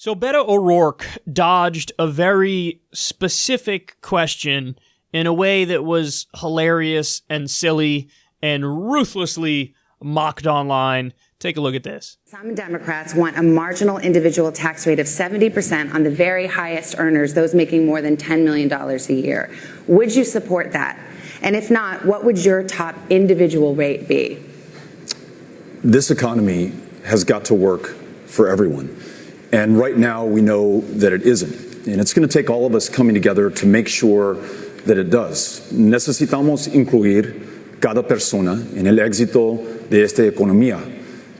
So Beto O'Rourke dodged a very specific question in a way that was hilarious and silly and ruthlessly mocked online. Take a look at this. Some Democrats want a marginal individual tax rate of 70% on the very highest earners, those making more than $10 million a year. Would you support that? And if not, what would your top individual rate be? This economy has got to work for everyone. And right now we know that it isn't. And it's going to take all of us coming together to make sure that it does. Necesitamos incluir cada persona en el éxito de esta economía.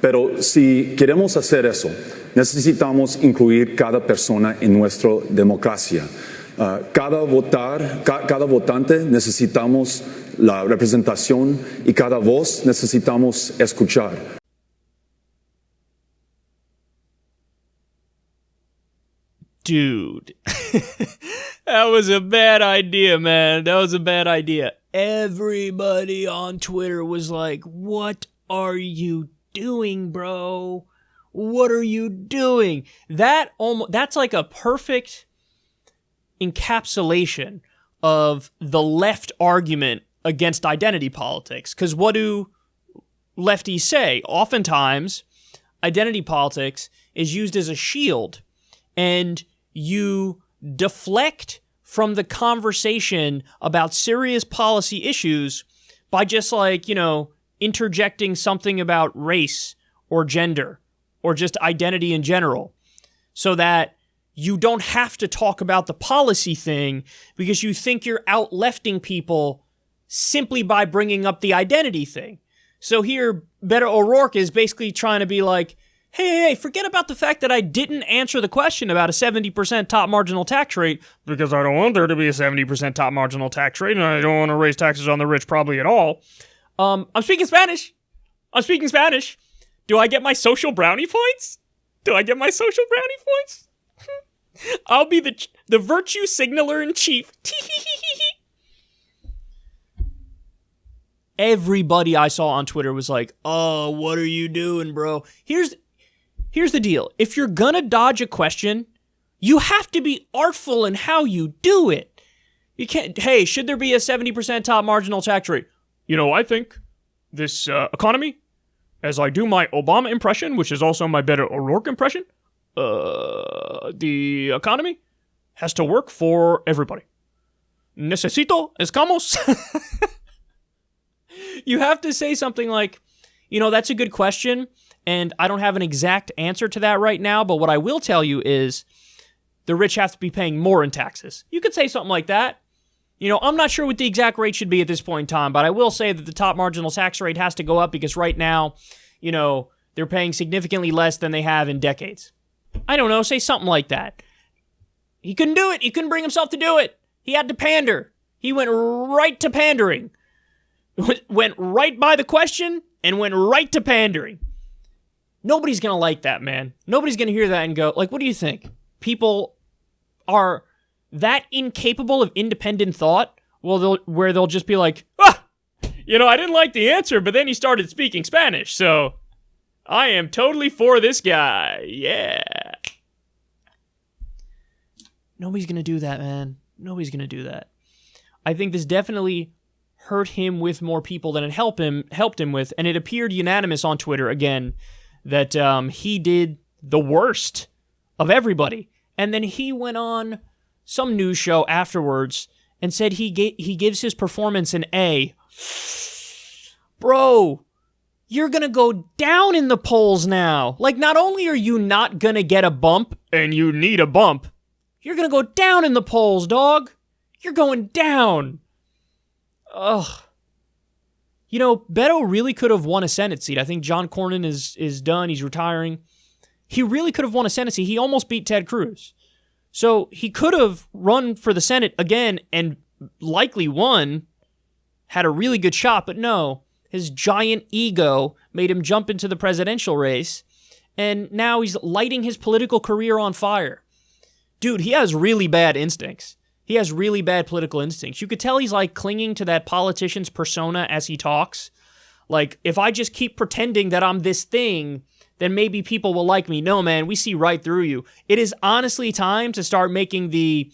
Pero si queremos hacer eso, necesitamos incluir cada persona en nuestra democracia. Cada votante necesitamos la representación y cada voz necesitamos escuchar. Dude, that was a bad idea, man. That was a bad idea. Everybody on Twitter was like, what are you doing, bro? What are you doing? That's like a perfect encapsulation of the left argument against identity politics. Because what do lefties say? Oftentimes, identity politics is used as a shield, and you deflect from the conversation about serious policy issues by just interjecting something about race or gender or just identity in general, so that you don't have to talk about the policy thing because you think you're out-lefting people simply by bringing up the identity thing. So here, Beto O'Rourke is basically trying to be like, hey, forget about the fact that I didn't answer the question about a 70% top marginal tax rate because I don't want there to be a 70% top marginal tax rate and I don't want to raise taxes on the rich probably at all. I'm speaking Spanish. Do I get my social brownie points? I'll be the virtue signaler in chief. Everybody I saw on Twitter was like, oh, what are you doing, bro? Here's the deal. If you're gonna dodge a question, you have to be artful in how you do it. You can't, hey, should there be a 70% top marginal tax rate? I think this economy, as I do my Obama impression, which is also my Beto O'Rourke impression, the economy has to work for everybody. Estamos. You have to say something like, that's a good question, and I don't have an exact answer to that right now, but what I will tell you is the rich have to be paying more in taxes. You could say something like that. I'm not sure what the exact rate should be at this point in time, but I will say that the top marginal tax rate has to go up because right now, they're paying significantly less than they have in decades. I don't know, say something like that. He couldn't do it. He couldn't bring himself to do it. He had to pander. He went right to pandering. Went right by the question and went right to pandering. Nobody's going to like that, man. Nobody's going to hear that and go, what do you think? People are that incapable of independent thought? Where they'll just be like, I didn't like the answer, but then he started speaking Spanish, so I am totally for this guy. Yeah. Nobody's going to do that, man. Nobody's going to do that. I think this definitely hurt him with more people than it helped him with, and it appeared unanimous on Twitter again that he did the worst of everybody. And then he went on some news show afterwards and said he gives his performance an A. Bro, you're going to go down in the polls now. Not only are you not going to get a bump, and you need a bump, you're going to go down in the polls, dog. You're going down. Ugh. Beto really could have won a Senate seat. I think John Cornyn is done. He's retiring. He really could have won a Senate seat. He almost beat Ted Cruz. So he could have run for the Senate again and likely won, had a really good shot, but no. His giant ego made him jump into the presidential race, and now he's lighting his political career on fire. Dude, he has really bad instincts. He has really bad political instincts. You could tell he's clinging to that politician's persona as he talks. If I just keep pretending that I'm this thing, then maybe people will like me. No, man, we see right through you. It is honestly time to start making the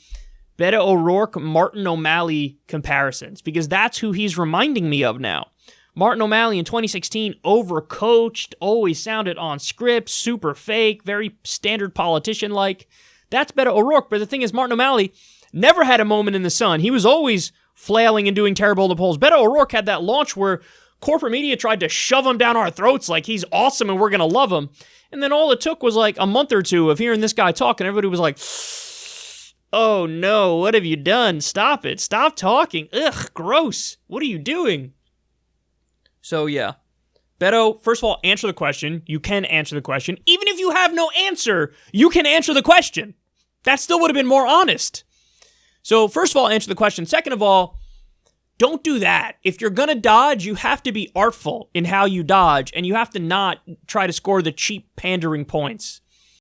Beto O'Rourke, Martin O'Malley comparisons, because that's who he's reminding me of now. Martin O'Malley in 2016, overcoached, always sounded on script, super fake, very standard politician-like. That's Beto O'Rourke, but the thing is, Martin O'Malley never had a moment in the sun. He was always flailing and doing terrible in the polls. Beto O'Rourke had that launch where corporate media tried to shove him down our throats like he's awesome and we're going to love him. And then all it took was like a month or two of hearing this guy talk, and everybody was like, oh no, what have you done? Stop it. Stop talking. Ugh, gross. What are you doing? So yeah, Beto, first of all, answer the question. You can answer the question. Even if you have no answer, you can answer the question. That still would have been more honest. So first of all, answer the question. Second of all, don't do that. If you're going to dodge, you have to be artful in how you dodge, and you have to not try to score the cheap pandering points.